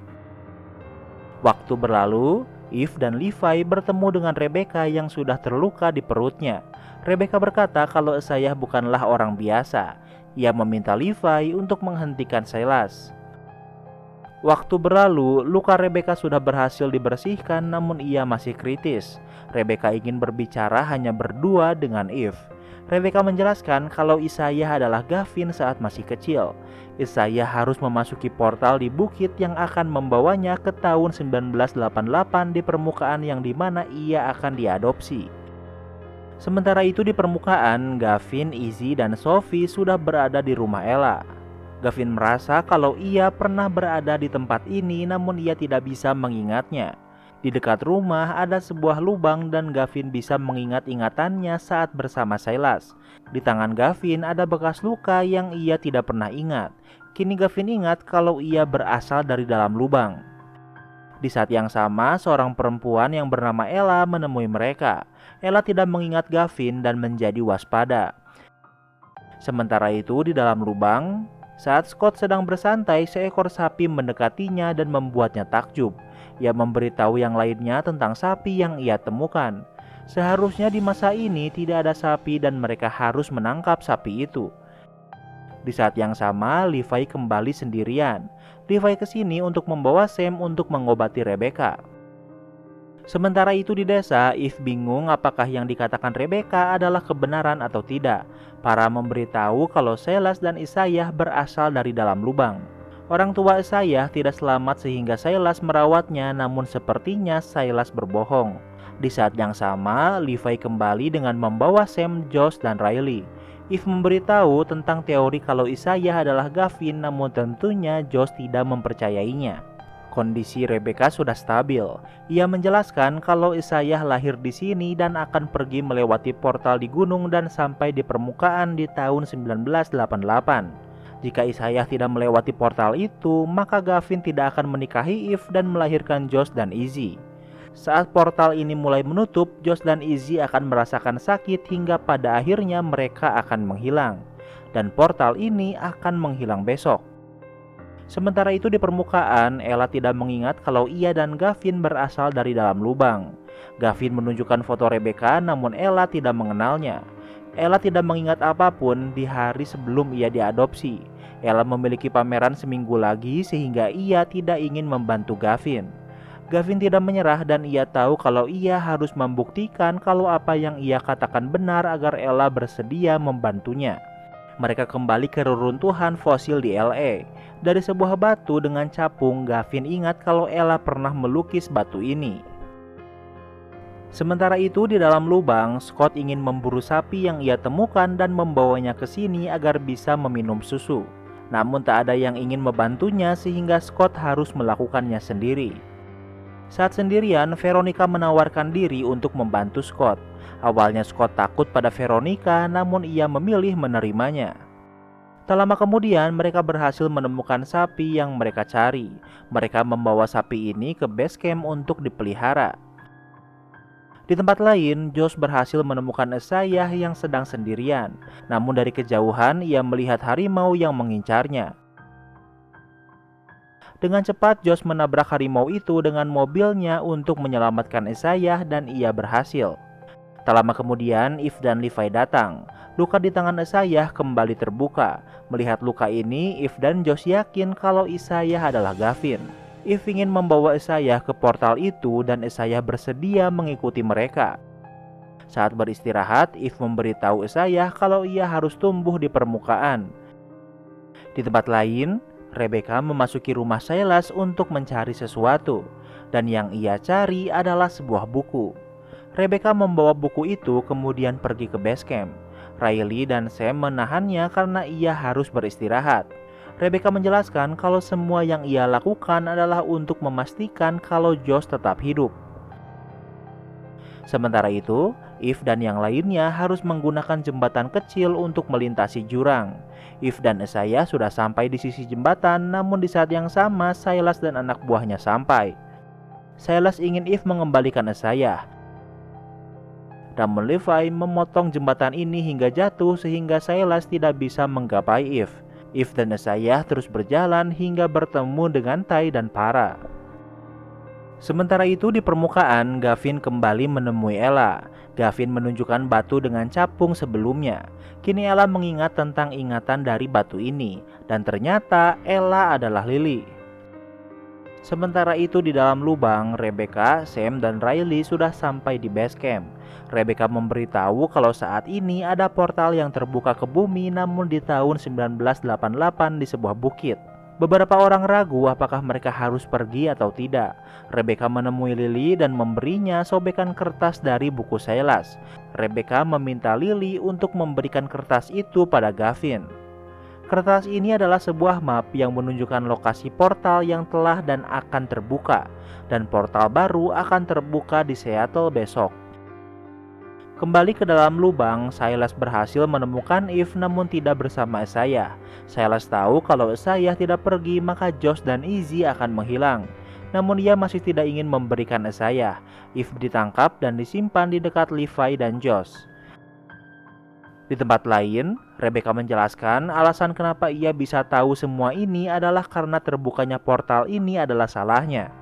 Waktu berlalu, Eve dan Levi bertemu dengan Rebecca yang sudah terluka di perutnya. Rebecca berkata kalau Isaiah bukanlah orang biasa. Ia meminta Levi untuk menghentikan Silas. Waktu berlalu, luka Rebecca sudah berhasil dibersihkan, namun ia masih kritis. Rebecca ingin berbicara hanya berdua dengan Eve. Rebecca menjelaskan kalau Isaiah adalah Gavin saat masih kecil. Isaiah harus memasuki portal di bukit yang akan membawanya ke tahun 1988 di permukaan yang dimana ia akan diadopsi. Sementara itu di permukaan, Gavin, Izzy, dan Sophie sudah berada di rumah Ella. Gavin merasa kalau ia pernah berada di tempat ini, namun ia tidak bisa mengingatnya. Di dekat rumah ada sebuah lubang dan Gavin bisa mengingat ingatannya saat bersama Silas. Di tangan Gavin ada bekas luka yang ia tidak pernah ingat. Kini Gavin ingat kalau ia berasal dari dalam lubang. Di saat yang sama, seorang perempuan yang bernama Ella menemui mereka. Ella tidak mengingat Gavin dan menjadi waspada. Sementara itu di dalam lubang, saat Scott sedang bersantai, seekor sapi mendekatinya dan membuatnya takjub. Ia memberitahu yang lainnya tentang sapi yang ia temukan. Seharusnya di masa ini tidak ada sapi dan mereka harus menangkap sapi itu. Di saat yang sama, Levi kembali sendirian. Levi kesini untuk membawa Sam untuk mengobati Rebecca. Sementara itu di desa, Eve bingung apakah yang dikatakan Rebecca adalah kebenaran atau tidak. Para memberitahu kalau Silas dan Isaiah berasal dari dalam lubang. Orang tua Isaiah tidak selamat sehingga Silas merawatnya, namun sepertinya Silas berbohong. Di saat yang sama, Levi kembali dengan membawa Sam, Josh, dan Riley. Eve memberitahu tentang teori kalau Isaiah adalah Gavin, namun tentunya Josh tidak mempercayainya. Kondisi Rebecca sudah stabil. Ia menjelaskan kalau Isaiah lahir di sini dan akan pergi melewati portal di gunung dan sampai di permukaan di tahun 1988. Jika Isaiah tidak melewati portal itu, maka Gavin tidak akan menikahi Eve dan melahirkan Josh dan Izzy. Saat portal ini mulai menutup, Josh dan Izzy akan merasakan sakit hingga pada akhirnya mereka akan menghilang. Dan portal ini akan menghilang besok. Sementara itu di permukaan, Ella tidak mengingat kalau ia dan Gavin berasal dari dalam lubang. Gavin menunjukkan foto Rebecca, namun Ella tidak mengenalnya. Ella tidak mengingat apapun di hari sebelum ia diadopsi. Ella memiliki pameran seminggu lagi sehingga ia tidak ingin membantu Gavin. Gavin tidak menyerah dan ia tahu kalau ia harus membuktikan kalau apa yang ia katakan benar agar Ella bersedia membantunya. Mereka kembali ke reruntuhan fosil di LA. Dari sebuah batu dengan capung, Gavin ingat kalau Ella pernah melukis batu ini. Sementara itu di dalam lubang, Scott ingin memburu sapi yang ia temukan dan membawanya ke sini agar bisa meminum susu. Namun tak ada yang ingin membantunya sehingga Scott harus melakukannya sendiri. Saat sendirian, Veronica menawarkan diri untuk membantu Scott. Awalnya Scott takut pada Veronica, namun ia memilih menerimanya. Tak lama kemudian, mereka berhasil menemukan sapi yang mereka cari. Mereka membawa sapi ini ke base camp untuk dipelihara. Di tempat lain, Josh berhasil menemukan Isaiah yang sedang sendirian. Namun dari kejauhan, ia melihat harimau yang mengincarnya. Dengan cepat, Josh menabrak harimau itu dengan mobilnya untuk menyelamatkan Isaiah dan ia berhasil. Tak lama kemudian, Eve dan Levi datang. Luka di tangan Isaiah kembali terbuka. Melihat luka ini, Eve dan Josh yakin kalau Isaiah adalah Gavin. Eve ingin membawa Isaiah ke portal itu dan Isaiah bersedia mengikuti mereka. Saat beristirahat, Eve memberitahu Isaiah kalau ia harus tumbuh di permukaan. Di tempat lain, Rebecca memasuki rumah Silas untuk mencari sesuatu, dan yang ia cari adalah sebuah buku. Rebecca membawa buku itu kemudian pergi ke base camp. Riley dan Sam menahannya karena ia harus beristirahat. Rebecca menjelaskan kalau semua yang ia lakukan adalah untuk memastikan kalau Josh tetap hidup. Sementara itu, Eve dan yang lainnya harus menggunakan jembatan kecil untuk melintasi jurang. Eve dan Isaiah sudah sampai di sisi jembatan, namun di saat yang sama Silas dan anak buahnya sampai. Silas ingin Eve mengembalikan Isaiah. Namun Levi memotong jembatan ini hingga jatuh sehingga Silas tidak bisa menggapai Eve. Eve dan Isaiah terus berjalan hingga bertemu dengan Ty dan Para. Sementara itu di permukaan, Gavin kembali menemui Ella. Gavin menunjukkan batu dengan capung sebelumnya. Kini Ella mengingat tentang ingatan dari batu ini, dan ternyata Ella adalah Lily. Sementara itu di dalam lubang, Rebecca, Sam, dan Riley sudah sampai di base camp. Rebecca memberitahu kalau saat ini ada portal yang terbuka ke bumi namun di tahun 1988 di sebuah bukit. Beberapa orang ragu apakah mereka harus pergi atau tidak. Rebecca menemui Lily dan memberinya sobekan kertas dari buku Silas. Rebecca meminta Lily untuk memberikan kertas itu pada Gavin. Kertas ini adalah sebuah map yang menunjukkan lokasi portal yang telah dan akan terbuka, dan portal baru akan terbuka di Seattle besok. Kembali ke dalam lubang, Silas berhasil menemukan Eve namun tidak bersama Isaiah. Silas tahu kalau Isaiah tidak pergi maka Josh dan Izzy akan menghilang. Namun ia masih tidak ingin memberikan Isaiah. Eve ditangkap dan disimpan di dekat Levi dan Josh. Di tempat lain, Rebecca menjelaskan alasan kenapa ia bisa tahu semua ini adalah karena terbukanya portal ini adalah salahnya.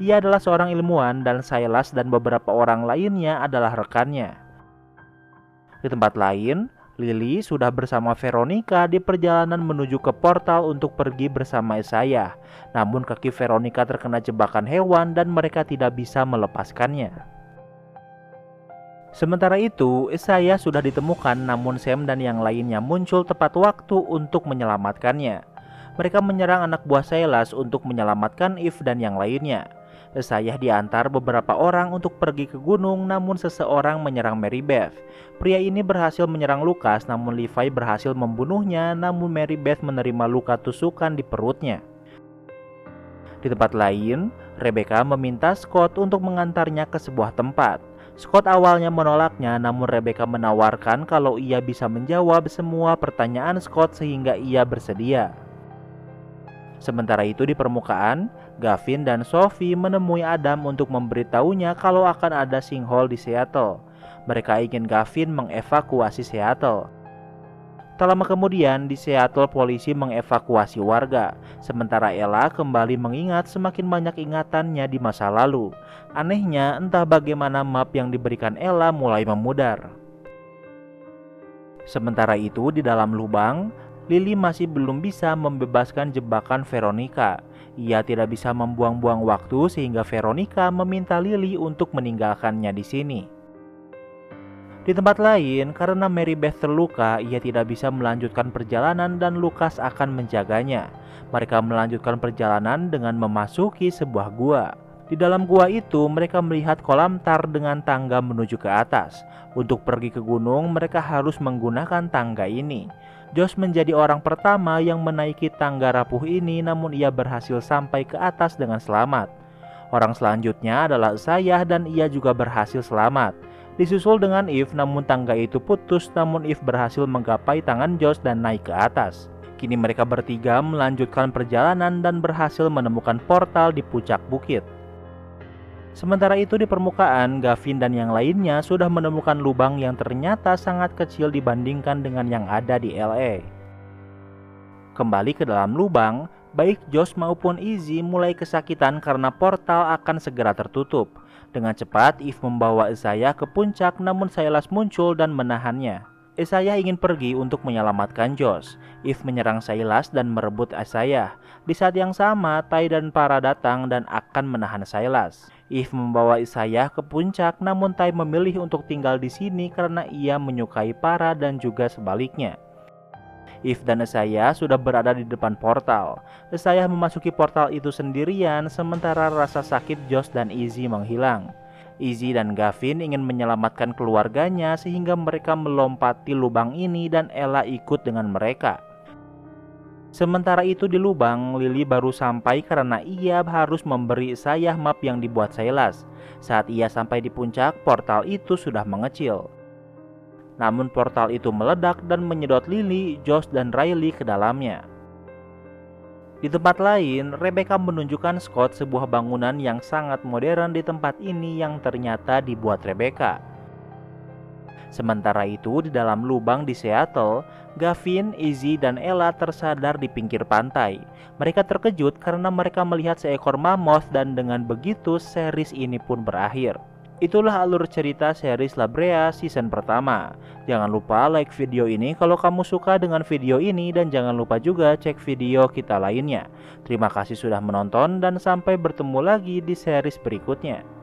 Ia adalah seorang ilmuwan dan Silas dan beberapa orang lainnya adalah rekannya. Di tempat lain, Lily sudah bersama Veronica di perjalanan menuju ke portal untuk pergi bersama Isaiah. Namun kaki Veronica terkena jebakan hewan dan mereka tidak bisa melepaskannya. Sementara itu, Isaiah sudah ditemukan namun Sam dan yang lainnya muncul tepat waktu untuk menyelamatkannya. Mereka menyerang anak buah Silas untuk menyelamatkan Eve dan yang lainnya. Isaiah diantar beberapa orang untuk pergi ke gunung namun seseorang menyerang Mary Beth. Pria ini berhasil menyerang Lucas namun Levi berhasil membunuhnya, namun Mary Beth menerima luka tusukan di perutnya. Di tempat lain, Rebecca meminta Scott untuk mengantarnya ke sebuah tempat. Scott awalnya menolaknya, namun Rebecca menawarkan kalau ia bisa menjawab semua pertanyaan Scott sehingga ia bersedia. Sementara itu di permukaan, Gavin dan Sophie menemui Adam untuk memberitahunya kalau akan ada sinkhole di Seattle. Mereka ingin Gavin mengevakuasi Seattle. Tak lama kemudian di Seattle polisi mengevakuasi warga. Sementara Ella kembali mengingat semakin banyak ingatannya di masa lalu. Anehnya entah bagaimana map yang diberikan Ella mulai memudar. Sementara itu di dalam lubang, Lily masih belum bisa membebaskan jebakan Veronica. Ia tidak bisa membuang-buang waktu sehingga Veronica meminta Lily untuk meninggalkannya di sini. Di tempat lain, karena Mary Beth terluka, ia tidak bisa melanjutkan perjalanan dan Lucas akan menjaganya. Mereka melanjutkan perjalanan dengan memasuki sebuah gua. Di dalam gua itu, mereka melihat kolam tar dengan tangga menuju ke atas. Untuk pergi ke gunung, mereka harus menggunakan tangga ini. Josh menjadi orang pertama yang menaiki tangga rapuh ini, namun ia berhasil sampai ke atas dengan selamat. Orang selanjutnya adalah Isaiah dan ia juga berhasil selamat. Disusul dengan Eve, namun tangga itu putus, namun Eve berhasil menggapai tangan Josh dan naik ke atas. Kini mereka bertiga melanjutkan perjalanan dan berhasil menemukan portal di puncak bukit. Sementara itu di permukaan, Gavin dan yang lainnya sudah menemukan lubang yang ternyata sangat kecil dibandingkan dengan yang ada di LA. Kembali ke dalam lubang, baik Josh maupun Izzy mulai kesakitan karena portal akan segera tertutup. Dengan cepat, Eve membawa Isaiah ke puncak namun Silas muncul dan menahannya. Isaiah ingin pergi untuk menyelamatkan Josh. Eve menyerang Silas dan merebut Isaiah. Di saat yang sama, Ty dan Para datang dan akan menahan Silas. Eve membawa Isaiah ke puncak namun Ty memilih untuk tinggal di sini karena ia menyukai Para dan juga sebaliknya. Eve dan Isaiah sudah berada di depan portal. Isaiah memasuki portal itu sendirian sementara rasa sakit Josh dan Izzy menghilang. Izzy dan Gavin ingin menyelamatkan keluarganya sehingga mereka melompati lubang ini dan Ella ikut dengan mereka. Sementara itu di lubang, Lily baru sampai karena ia harus memberi Isaiah map yang dibuat Silas. Saat ia sampai di puncak, portal itu sudah mengecil. Namun portal itu meledak dan menyedot Lily, Josh, dan Riley ke dalamnya. Di tempat lain, Rebecca menunjukkan Scott sebuah bangunan yang sangat modern di tempat ini yang ternyata dibuat Rebecca. Sementara itu di dalam lubang di Seattle, Gavin, Izzy, dan Ella tersadar di pinggir pantai. Mereka terkejut karena mereka melihat seekor mammoth dan dengan begitu series ini pun berakhir. Itulah alur cerita series La Brea season pertama. Jangan lupa like video ini kalau kamu suka dengan video ini dan jangan lupa juga cek video kita lainnya. Terima kasih sudah menonton dan sampai bertemu lagi di series berikutnya.